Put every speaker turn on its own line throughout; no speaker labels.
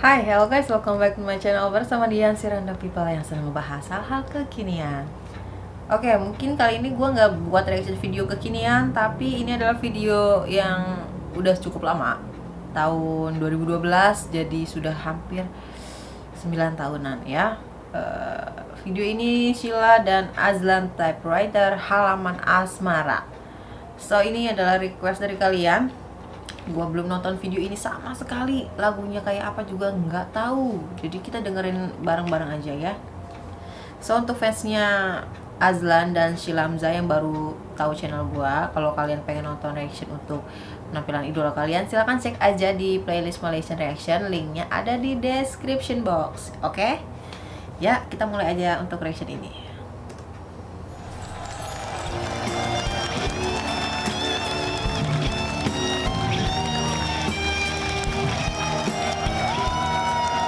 Hai, hello guys, welcome back to my channel bersama Dian, si random people yang sedang membahas hal-hal kekinian. Oke, mungkin kali ini gue nggak buat reaction video kekinian, tapi ini adalah video yang udah cukup lama, tahun 2012, jadi sudah hampir 9 tahunan ya. Video ini Sheila dan Azlan Typewriter Halaman Asmara. So ini adalah request dari kalian. Gua belum nonton video ini sama sekali, lagunya kayak apa juga nggak tahu, jadi kita dengerin bareng-bareng aja ya. So untuk fansnya Azlan dan Sheila Hamzah yang baru tahu channel gua, kalau kalian pengen nonton reaction untuk penampilan idola kalian, silahkan cek aja di playlist Malaysian Reaction, linknya ada di description box. Oke? Ya, kita mulai aja untuk reaction ini.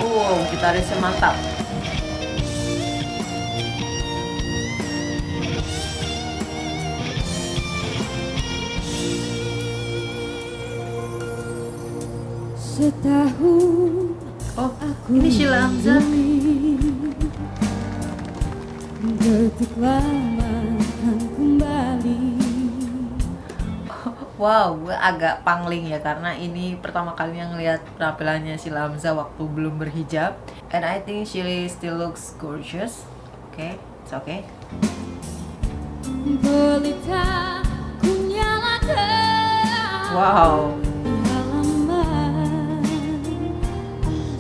Wow, gitarisnya mantap.
Setahun
Oh, ini Sheila Hamzah.
detik lama akan kembali.
Wow, gue agak pangling ya karena ini pertama kali yang ngeliat penampilannya Sheila Hamzah waktu belum berhijab. And I think she still looks gorgeous. Okay, it's okay.
Pelita ku nyalakan
Wow,
di halaman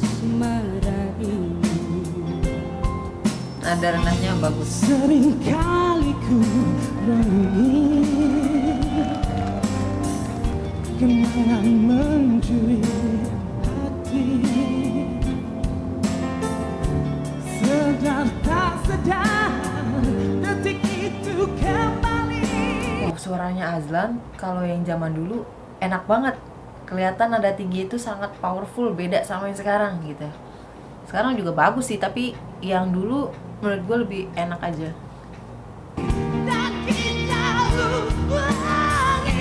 asmara ini.
nada rendahnya bagus.
Seringkali ku renungi kenangan mencuri hati, sedar tak sedar detik itu kembali.
Wow, suaranya Azlan kalau yang zaman dulu enak banget. Kelihatan nada tinggi itu sangat powerful, beda sama yang sekarang gitu. Sekarang juga bagus sih, tapi yang dulu menurut gue lebih enak aja.
Dan kita ulangi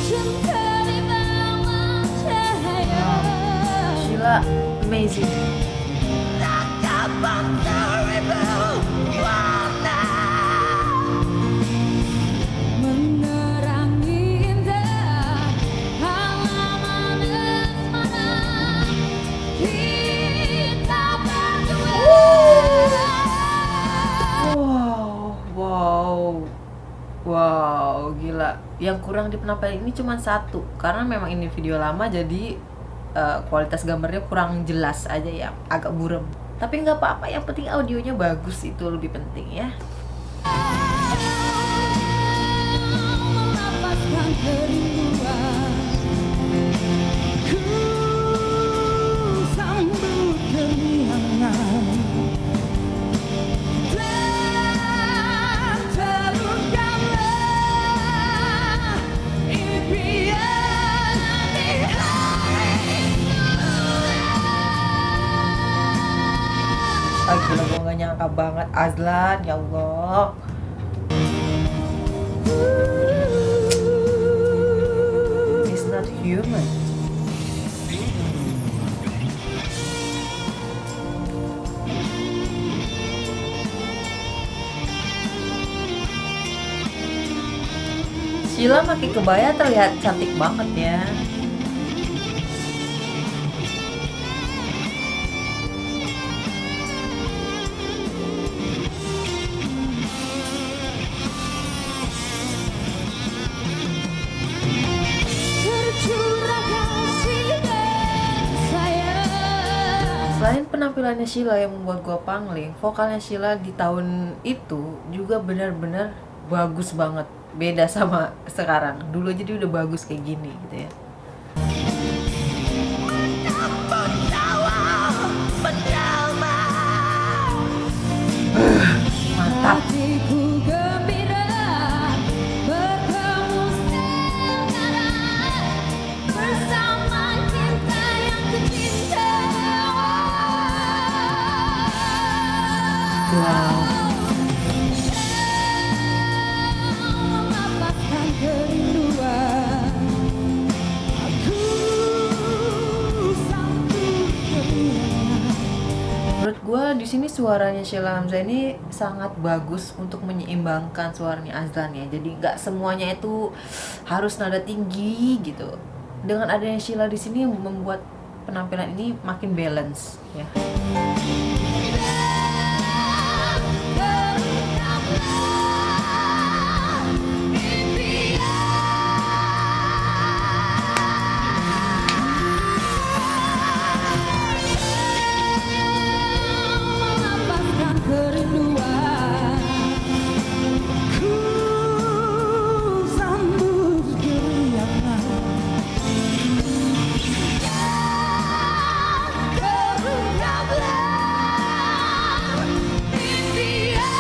cinta di bawah cahaya.
Sheila amazing.
Tangkapan seribu warna menerangi indah halaman asmara kita berdua.
Wow, gila. Yang kurang di penampilan ini cuma satu, karena memang ini video lama, jadi kualitas gambarnya kurang jelas aja ya, agak buram. Tapi nggak apa-apa, yang penting audionya bagus, itu lebih penting ya.
Melepaskan kerinduan, ku sambut keringanan dan terungkaplah impian di hari
Gila, gue nggak nyangka banget Azlan, ya Allah. It's not human. Sheila pakai kebaya terlihat cantik banget ya.
tercurah kasih dan sayang.
Selain penampilannya Sheila yang membuat gue pangling, vokalnya Sheila di tahun itu juga benar-benar bagus banget. Beda sama sekarang. Dulu aja dia udah bagus kayak gini gitu ya. Mantap.
Hatiku gembira bertemu sekarang bersama cinta yang kucinta.
Wow.
Melepaskan kerinduan, aku
gue di sini suaranya Sheila Hamzah ini sangat bagus untuk menyeimbangkan suaranya Azlan ya. Jadi nggak semuanya itu harus nada tinggi gitu. Dengan adanya Sheila di sini membuat penampilan ini makin balance ya.
Melapaskan kerinduan, ku sambut geriangan. Terungkaplah impian.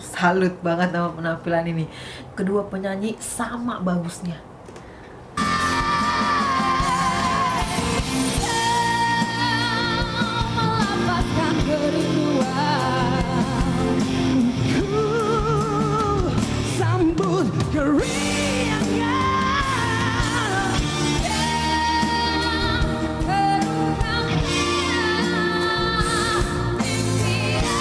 Salut banget sama penampilan ini. Kedua penyanyi sama bagusnya.
Melapaskan kerinduan, ku sambut keriangan. Terungkaplah impian.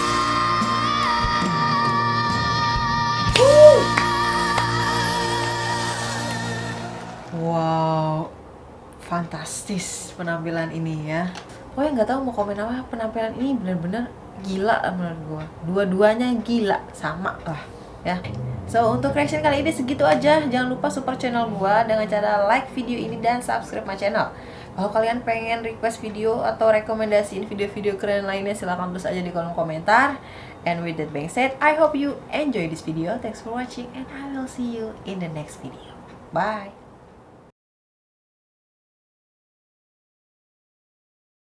Wow, fantastis penampilan ini ya. Oh ya nggak tahu mau komen apa, penampilan ini bener-bener gila menurut gua. Dua-duanya gila sama lah ya. So untuk reaction kali ini segitu aja. Jangan lupa support channel gua dengan cara like video ini dan subscribe my channel. Kalau kalian pengen request video atau rekomendasiin video-video keren lainnya, silahkan tulis aja di kolom komentar. And with that being said, I hope you enjoy this video. Thanks for watching and I will see you in the next video. Bye.